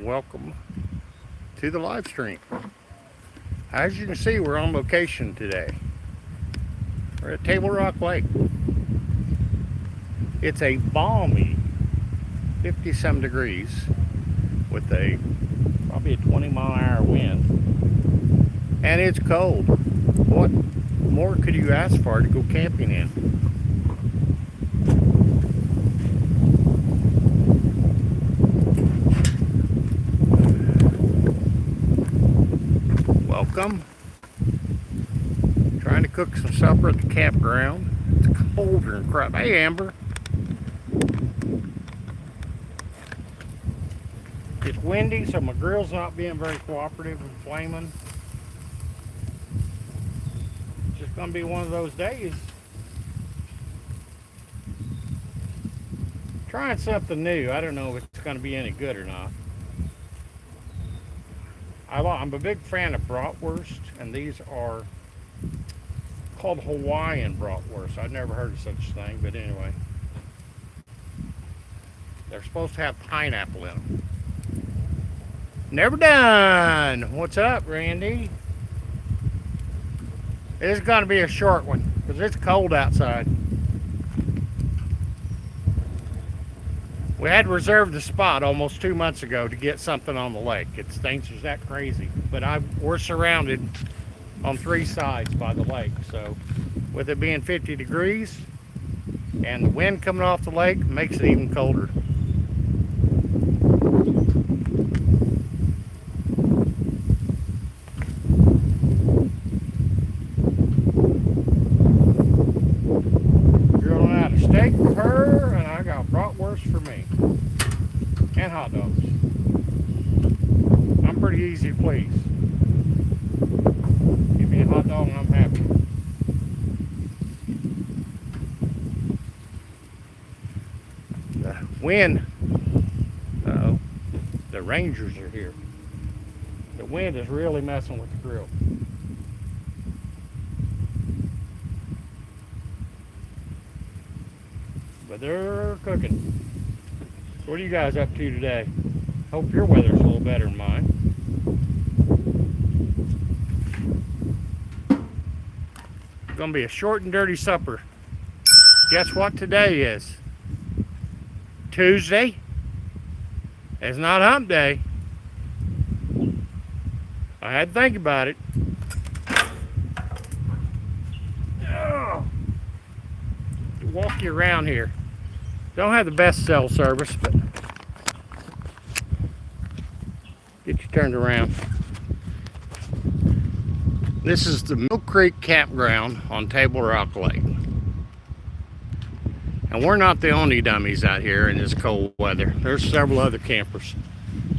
welcome to the live stream. As you can see, we're on location today. We're at Table Rock Lake. It's a balmy 50-some degrees with probably a 20-mile-an-hour wind, and it's cold. What more could you ask for to go camping in? Welcome. Trying to cook some supper at the campground. It's colder than crap. Hey, Amber. It's windy, so my grill's not being very cooperative and flaming. It's just going to be one of those days. Trying something new. I don't know if it's going to be any good or not. I'm a big fan of bratwurst, and these are called Hawaiian bratwurst. I've never heard of such a thing, but anyway. They're supposed to have pineapple in them. Never done. What's up, Randy? It's going to be a short one because it's cold outside. We had reserved the spot almost 2 months ago to get something on the lake. Things are that crazy. But we're surrounded on 3 sides by the lake. So with it being 50 degrees and the wind coming off the lake, makes it even colder. Grilling out a steak for her, and I got bratwurst for me. And hot dogs. I'm pretty easy to please. Give me a hot dog and I'm happy. The wind, the Rangers are here. The wind is really messing with the grill. But they're cooking. What are you guys up to today? Hope your weather's a little better than mine. It's gonna be a short and dirty supper. Guess what today is? Tuesday. It's not hump day. I had to think about it. Oh. Walk you around here. Don't have the best cell service, but get you turned around. This is the Mill Creek Campground on Table Rock Lake. And we're not the only dummies out here in this cold weather. There's several other campers.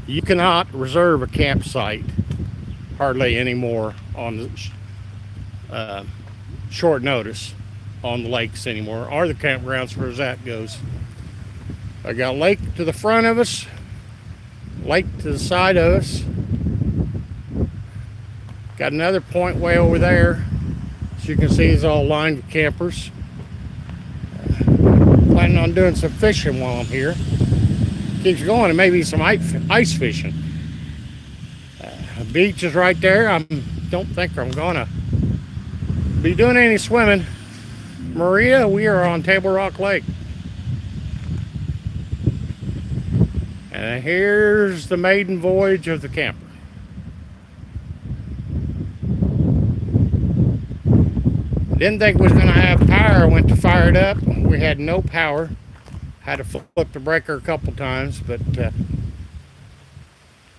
You cannot reserve a campsite hardly anymore on short notice on the lakes anymore, or the campgrounds as far as that goes. I got lake to the front of us, lake to the side of us. Got another point way over there. As you can see, it's all lined with campers. Planning on doing some fishing while I'm here. Keeps going, and maybe some ice fishing. The beach is right there. I don't think I'm gonna be doing any swimming. Maria, we are on Table Rock Lake. And here's the maiden voyage of the camper. Didn't think we was going to have power. Went to fire it up. We had no power. Had to flip the breaker a couple times, but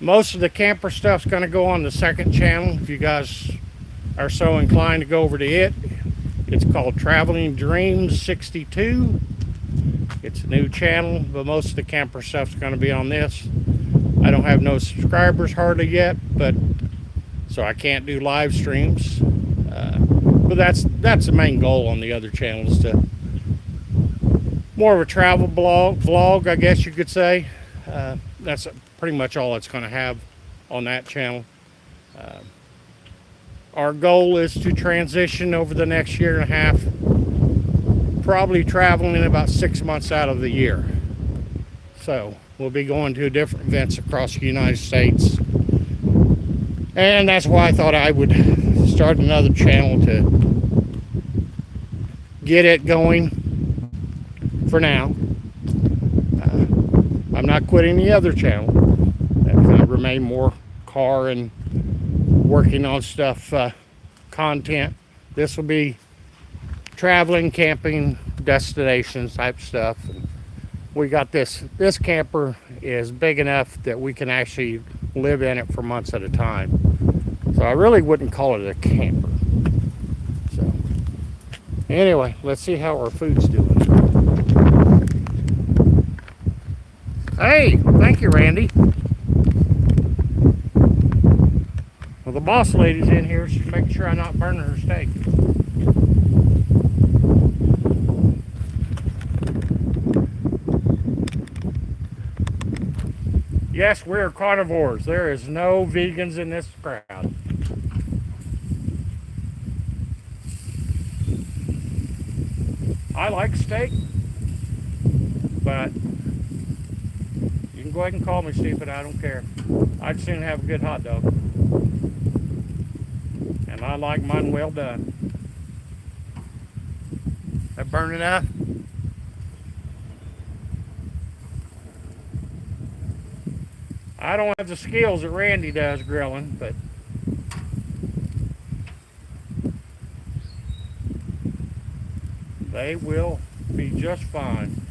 most of the camper stuff's going to go on the second channel. If you guys are so inclined to go over to it, it's called Traveling Dreams 62. It's a new channel, but most of the camper stuff's going to be on this. I don't have no subscribers hardly yet, but so I can't do live streams. But that's the main goal on the other channels, to more of a travel vlog, I guess you could say. That's pretty much all it's going to have on that channel. Our goal is to transition over the next year and a half, probably traveling about 6 months out of the year. So We'll be going to different events across the United States. And that's why I thought I would start another channel to get it going for now. I'm not quitting the other channel. That's going to remain more car and working on stuff, content. This will be traveling, camping, destinations type stuff. And we got this camper is big enough that we can actually live in it for months at a time. So I really wouldn't call it a camper. So anyway, let's see how our food's doing. Hey, thank you, Randy. Well, the boss lady's in here. She's making sure I'm not burning her steak. Yes, we're carnivores. There is no vegans in this crowd. I like steak, but you can go ahead and call me stupid. I don't care. I'd soon have a good hot dog. And I like mine well done. That burn enough? I don't have the skills that Randy does grilling, but they will be just fine.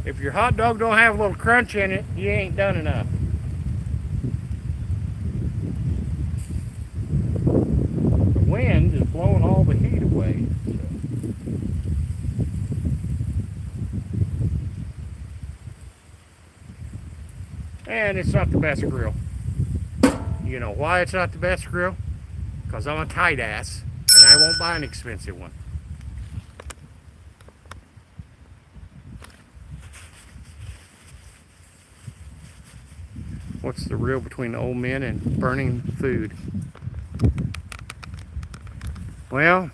If your hot dog don't have a little crunch in it, you ain't done enough. The wind is blowing all the heat away. And it's not the best grill. You know why it's not the best grill? Because I'm a tight ass and I won't buy an expensive one. What's the real between old men and burning food? Well,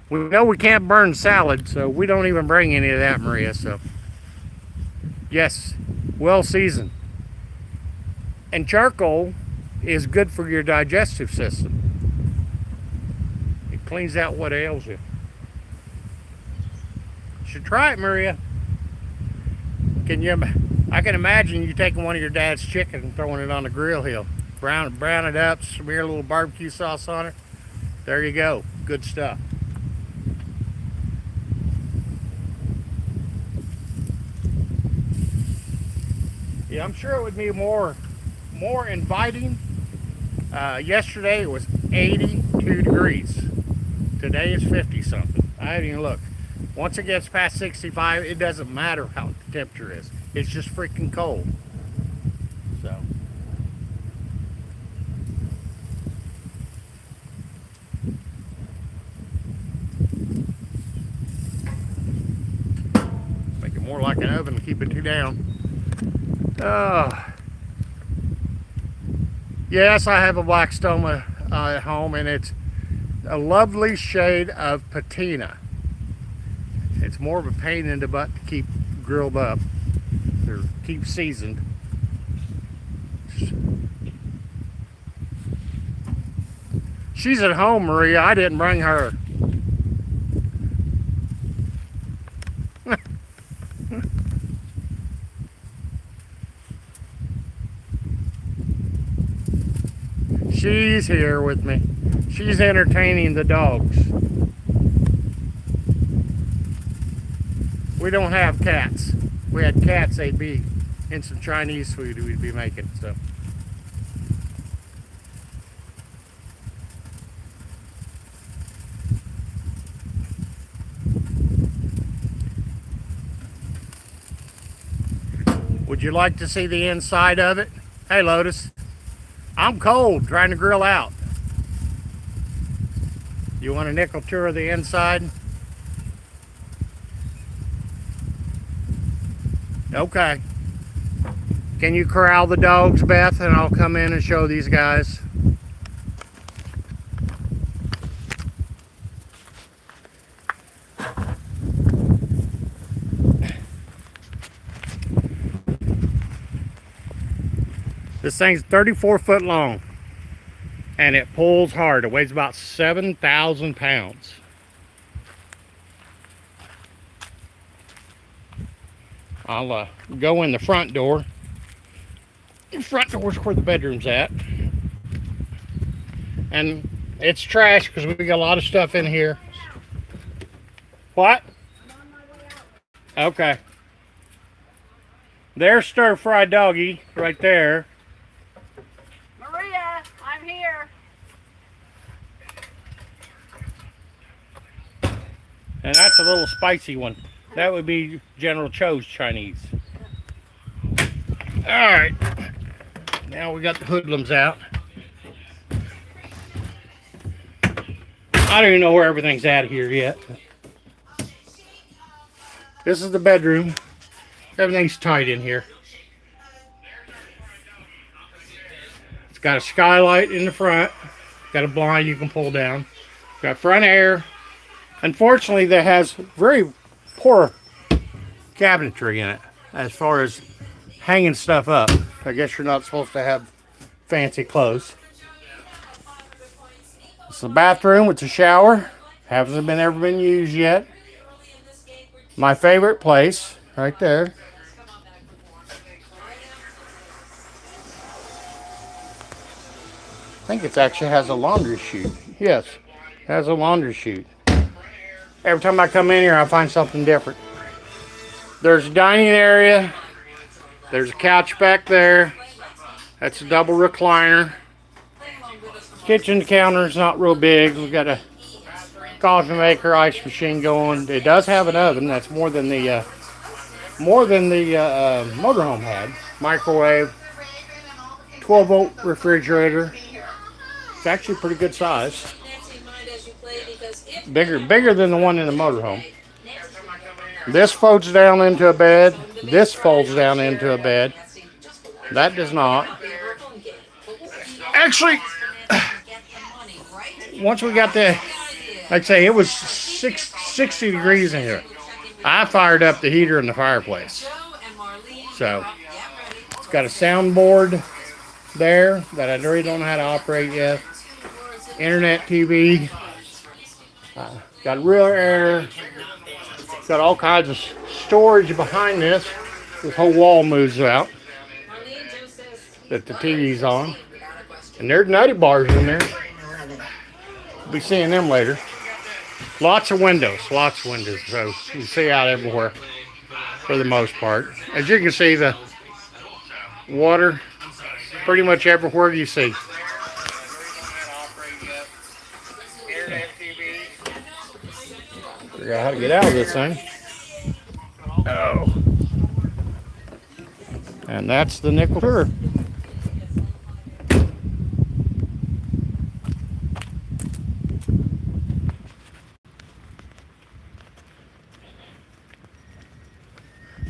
we know we can't burn salad, so we don't even bring any of that, Maria. So, yes, well seasoned. And charcoal is good for your digestive system. It cleans out what ails you. You should try it, Maria. I can imagine you taking one of your dad's chicken and throwing it on the grill hill. Brown it up, smear a little barbecue sauce on it. There you go. Good stuff. Yeah, I'm sure it would be more inviting. Yesterday it was 82 degrees. Today is 50 something. I haven't even looked. Once it gets past 65, it doesn't matter how the temperature is. It's just freaking cold. So make it more like an oven to keep it too down. Yes, I have a black stoma at home, and it's a lovely shade of patina. It's more of a pain in the butt to keep grilled up or keep seasoned. She's at home, Maria. I didn't bring her. She's here with me. She's entertaining the dogs. We don't have cats. If we had cats, they'd be in some Chinese food we'd be making. So would you like to see the inside of it? Hey, Lotus. I'm cold trying to grill out. You want a nickel tour of the inside? Okay. Can you corral the dogs, Beth, and I'll come in and show these guys? This thing's 34 foot long and it pulls hard. It weighs about 7,000 pounds. I'll go in the front door. The front door's where the bedroom's at. And it's trash because we got a lot of stuff in here. What? Okay. There's stir-fried doggy right there. Maria, I'm here. And that's a little spicy one. That would be General Cho's Chinese. Alright. Now we got the hoodlums out. I don't even know where everything's at here yet. This is the bedroom. Everything's tight in here. It's got a skylight in the front. Got a blind you can pull down. Got front air. Unfortunately, that has very poor cabinetry in it as far as hanging stuff up. I guess you're not supposed to have fancy clothes. It's the bathroom with the shower. Hasn't ever been used yet. My favorite place, right there. I think it actually has a laundry chute. Yes, it has a laundry chute. Every time I come in here, I find something different. There's a dining area. There's a couch back there. That's a double recliner. Kitchen counter's not real big. We've got a coffee maker, ice machine going. It does have an oven. That's more than the motorhome had. Microwave, 12-volt refrigerator. It's actually pretty good size. Bigger than the one in the motorhome. This folds down into a bed. This folds down into a bed. That does not. Actually, once we got the, like I say, it was 60 degrees in here. I fired up the heater in the fireplace. So, it's got a soundboard there that I really don't know how to operate yet. Internet TV. Got rear air. Got all kinds of storage behind this. This whole wall moves out that the TV's on. And there's nutty bars in there. We'll be seeing them later. Lots of windows, so you can see out everywhere for the most part. As you can see, the water pretty much everywhere you see. Figure out how to get out of this thing. Oh. And that's the nickel tour.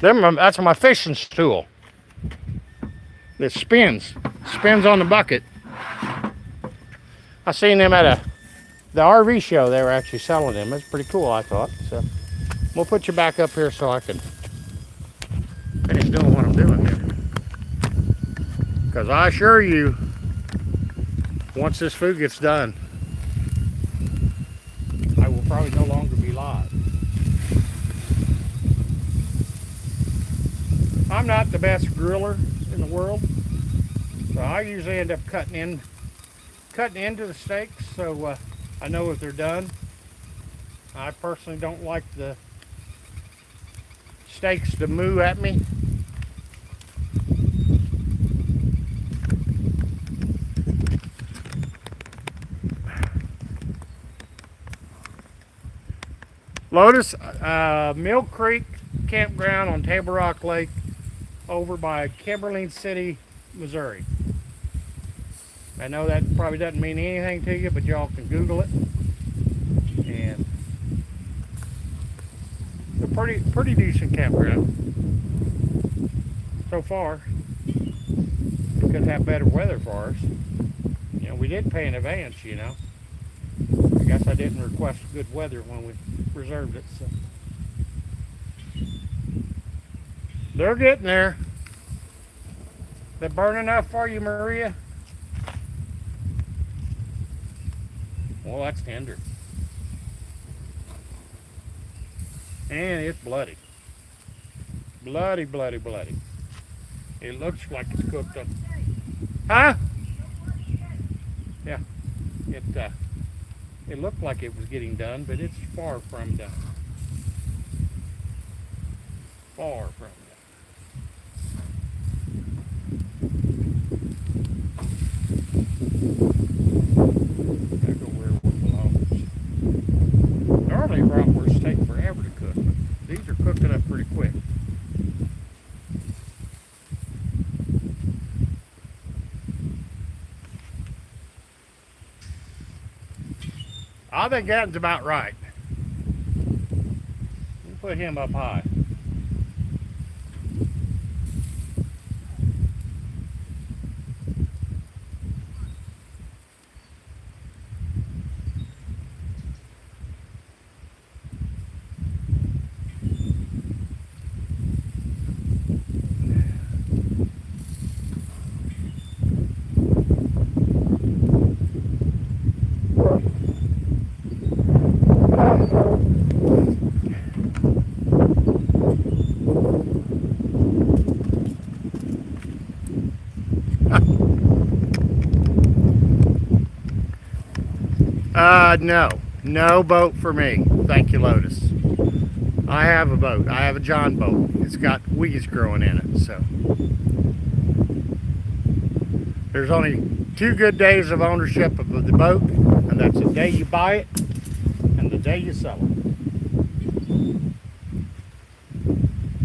That's my fishing stool. It spins on the bucket. I seen them at the RV show. They were actually selling them. It's pretty cool, I thought. So we'll put you back up here so I can finish doing what I'm doing here. Because I assure you, once this food gets done, I will probably no longer be live. I'm not the best griller in the world, so I usually end up cutting into the steaks so I know if they're done. I personally don't like the steaks to moo at me. Lotus, Mill Creek Campground on Table Rock Lake over by Kimberly City, Missouri. I know that probably doesn't mean anything to you, but y'all can Google it. And it's a pretty decent campground so far. We could have better weather for us. You know, we did pay in advance, you know. I guess I didn't request good weather when we reserved it, so. They're getting there. They burn enough for you, Maria? Well, that's tender. And it's bloody. Bloody, bloody, bloody. It looks like it's cooked up. Huh? Yeah. It looked like it was getting done, but it's far from done. Far from done. Gotta go where it belongs. Normally bratwursts take forever to cook, but these are cooking up pretty quick. I think that's about right. We'll put him up high. No. No boat for me. Thank you, Lotus. I have a boat. I have a John boat. It's got weeds growing in it, so. There's only 2 good days of ownership of the boat, and that's the day you buy it and the day you sell it.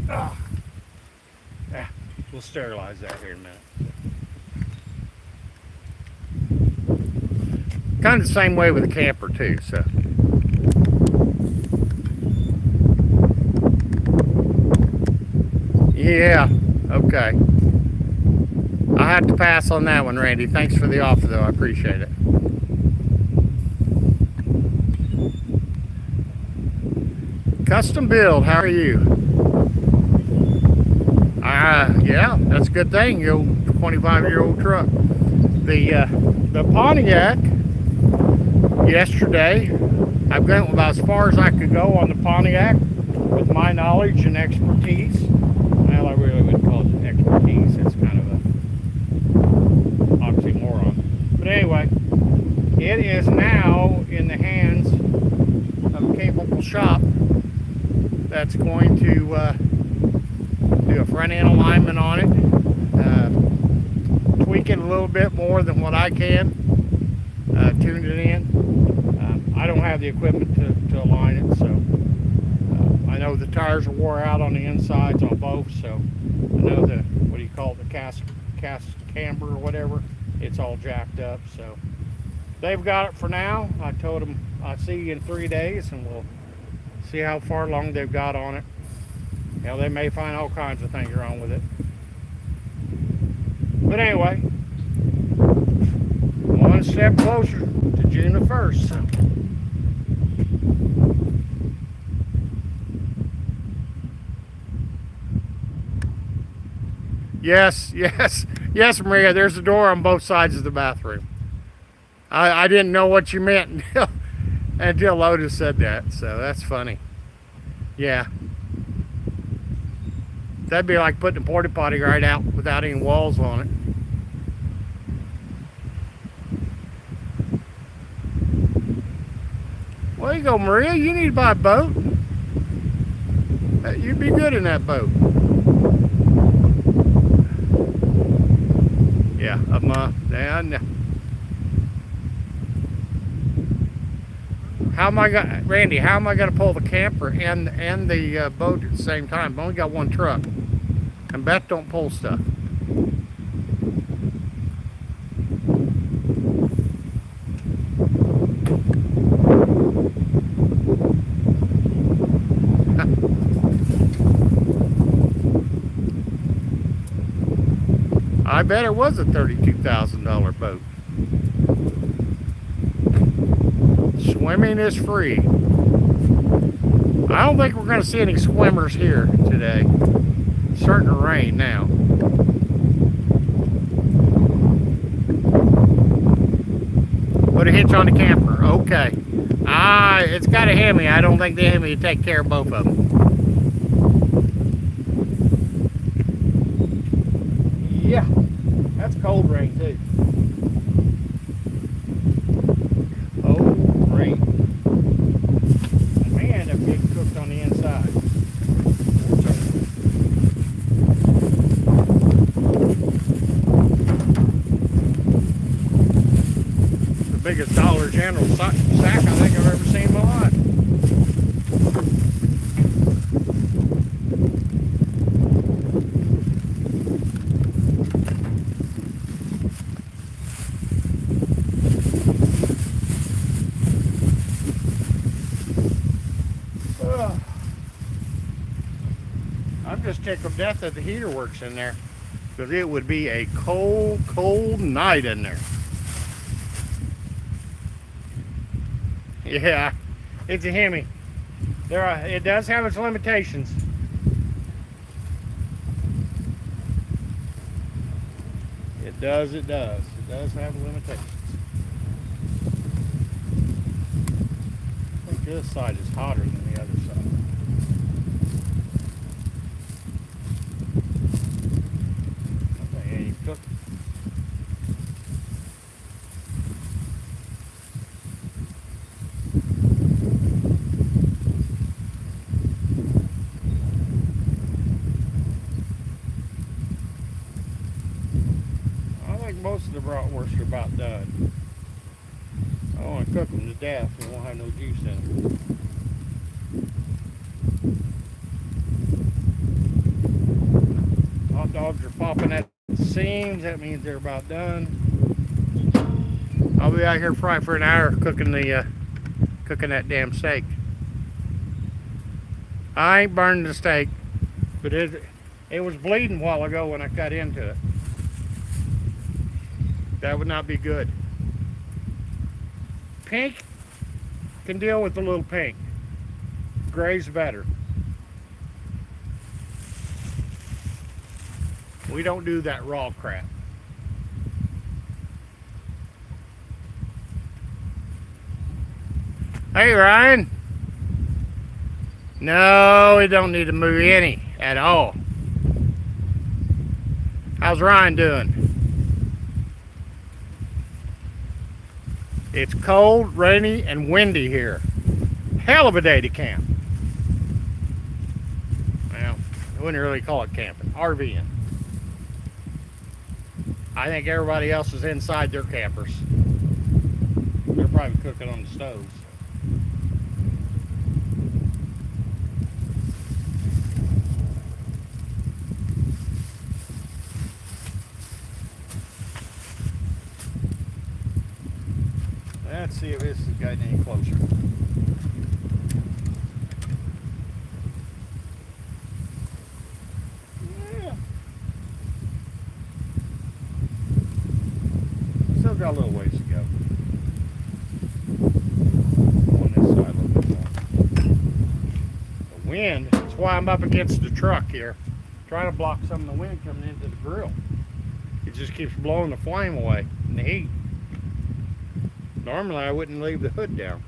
Ah. Yeah, we'll sterilize that here in a minute. Kind of the same way with a camper too, so. Yeah, okay. I have to pass on that one, Randy. Thanks for the offer though, I appreciate it. Custom build, how are you? Yeah, that's a good thing, your 25-year-old truck. The Pontiac, yesterday, I went about as far as I could go on the Pontiac with my knowledge and expertise. Well, I really wouldn't call it expertise. It's kind of a oxymoron. But anyway, it is now in the hands of a capable shop that's going to do a front end alignment on it, tweak it a little bit more than what I can, tune it in. I don't have the equipment to align it, so I know the tires are wore out on the insides on both, so I know the, what do you call it, the cast camber or whatever, it's all jacked up, so they've got it for now. I told them I'll see you in 3 days and we'll see how far along they've got on it. You know, they may find all kinds of things wrong with it. But anyway, one step closer to June the 1st. So. Yes, Maria, there's a door on both sides of the bathroom. I didn't know what you meant until Lotus said that, so that's funny. Yeah. That'd be like putting a porta potty right out without any walls on it. Well, there you go, Maria. You need to buy a boat. You'd be good in that boat. Yeah, a month. How am I gonna, Randy? How am I gonna pull the camper and the boat at the same time? I've only got one truck, and Beth don't pull stuff. I bet it was a $32,000 boat. Swimming is free. I don't think we're going to see any swimmers here today. It's starting to rain now. Put a hitch on the camper. Okay. It's got a Hemi. I don't think the Hemi would take care of both of them. Yeah. That's cold rain too. Cold rain. Man, that pig cooked on the inside. Biggest Dollar General sack I think I've ever seen in my life. I'm just tickled to death that the heater works in there, because it would be a cold, cold night in there. Yeah, it's a Hemi. It does have its limitations. It does have limitations. I think this side is hotter than the other side. Okay, yeah, you cook. Most of the bratwursts are about done. I don't want to cook them to death. They won't have no juice in them. Hot dogs are popping at the seams. That means they're about done. I'll be out here probably for an hour cooking that damn steak. I ain't burning the steak, but it was bleeding a while ago when I cut into it. That would not be good. Pink can deal with a little pink. Gray's better. We don't do that raw crap. Hey, Ryan. No, we don't need to move any at all. How's Ryan doing? It's cold, rainy, and windy here. Hell of a day to camp. Well, I wouldn't really call it camping. RVing. I think everybody else is inside their campers. They're probably cooking on the stoves. Let's see if this is getting any closer. Yeah. Still got a little ways to go. On this side a little bit more. The wind, that's why I'm up against the truck here. Trying to block some of the wind coming into the grill. It just keeps blowing the flame away and the heat. Normally I wouldn't leave the hood down.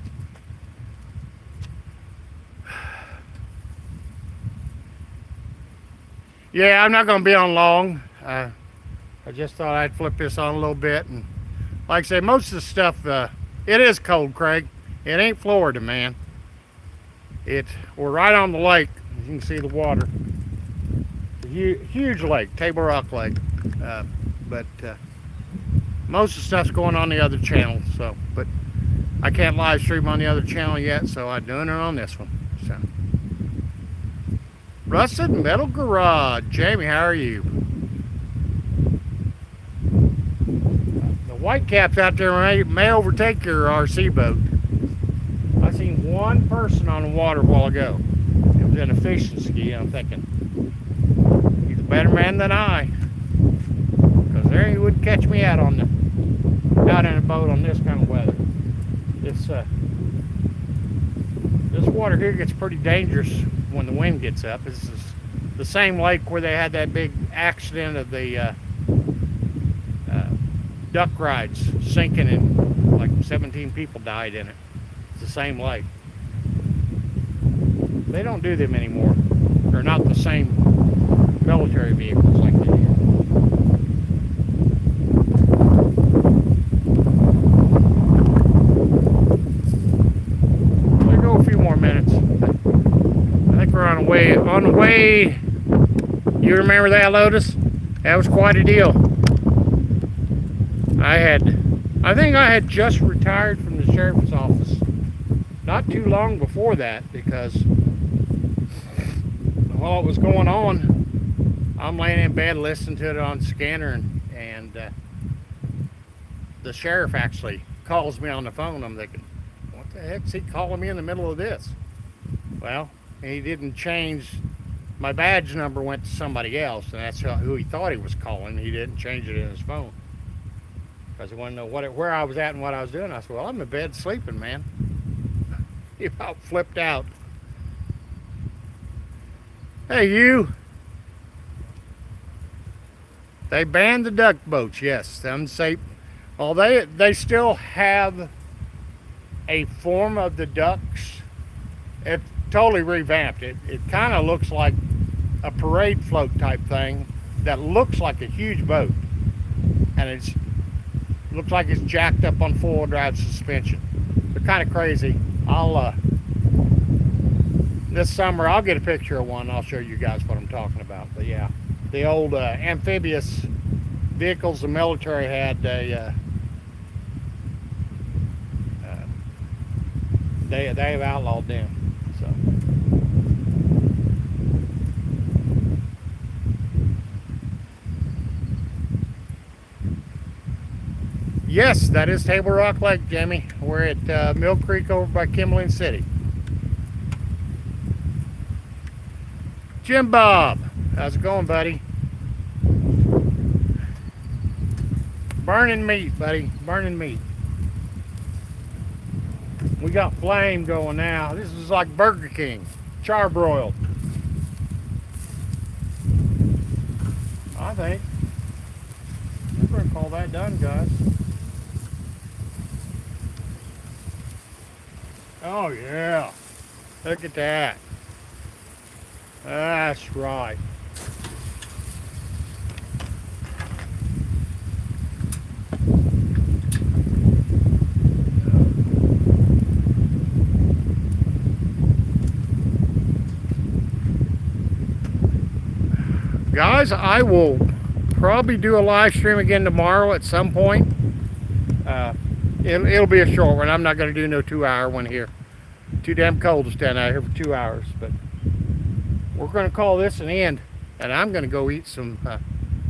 Yeah, I'm not going to be on long. I just thought I'd flip this on a little bit. And like I say, most of the stuff, it is cold, Craig. It ain't Florida, man. We're right on the lake. You can see the water. It's a huge lake, Table Rock Lake. But most of the stuff's going on the other channel, but I can't live stream on the other channel yet, so I'm doing it on this one. So, Rusted Metal Garage, Jamie, how are you? The whitecaps out there may overtake your RC boat. I seen one person on the water a while ago. It was in a fishing ski. I'm thinking, he's a better man than I, because there he wouldn't catch me out in a boat on this kind of weather. This water here gets pretty dangerous when the wind gets up. This is the same lake where they had that big accident of the duck rides sinking and like 17 people died in it. It's the same lake. They don't do them anymore. They're not the same military vehicles like they do. We'll go a few more minutes. I think we're on the way. You remember that, Lotus? That was quite a deal. I think I had just retired from the sheriff's office not too long before that, because while it was going on, I'm laying in bed listening to it on scanner, and the sheriff actually calls me on the phone. I'm thinking, what the heck's he calling me in the middle of this? Well, he didn't change. My badge number went to somebody else, and that's who he thought he was calling. He didn't change it in his phone because he wanted to know where I was at and what I was doing. I said, well, I'm in bed sleeping, man. He about flipped out. Hey, you. They banned the duck boats, yes. Unsafe. Well, they still have a form of the ducks. It totally revamped. It kind of looks like a parade float type thing that looks like a huge boat, and it looks like it's jacked up on four-wheel drive suspension. They're kind of crazy. This summer I'll get a picture of one and I'll show you guys what I'm talking about. But yeah, the old amphibious vehicles the military had, they've outlawed them. So yes, that is Table Rock Lake, Jimmy. We're at Mill Creek over by Kimberlin City. Jim Bob, how's it going, buddy? Burning meat, buddy. Burning meat. We got flame going now. This is like Burger King, charbroiled. I think we're gonna call that done, guys. Oh yeah, look at that. That's right. Guys, I will probably do a live stream again tomorrow at some point. It'll be a short one. I'm not going to do no 2-hour one here. Too damn cold to stand out here for 2 hours. But we're going to call this an end. And I'm going to go eat some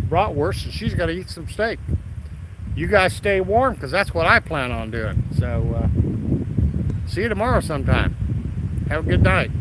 bratwurst, and she's got to eat some steak. You guys stay warm, because that's what I plan on doing. So, see you tomorrow sometime. Have a good night.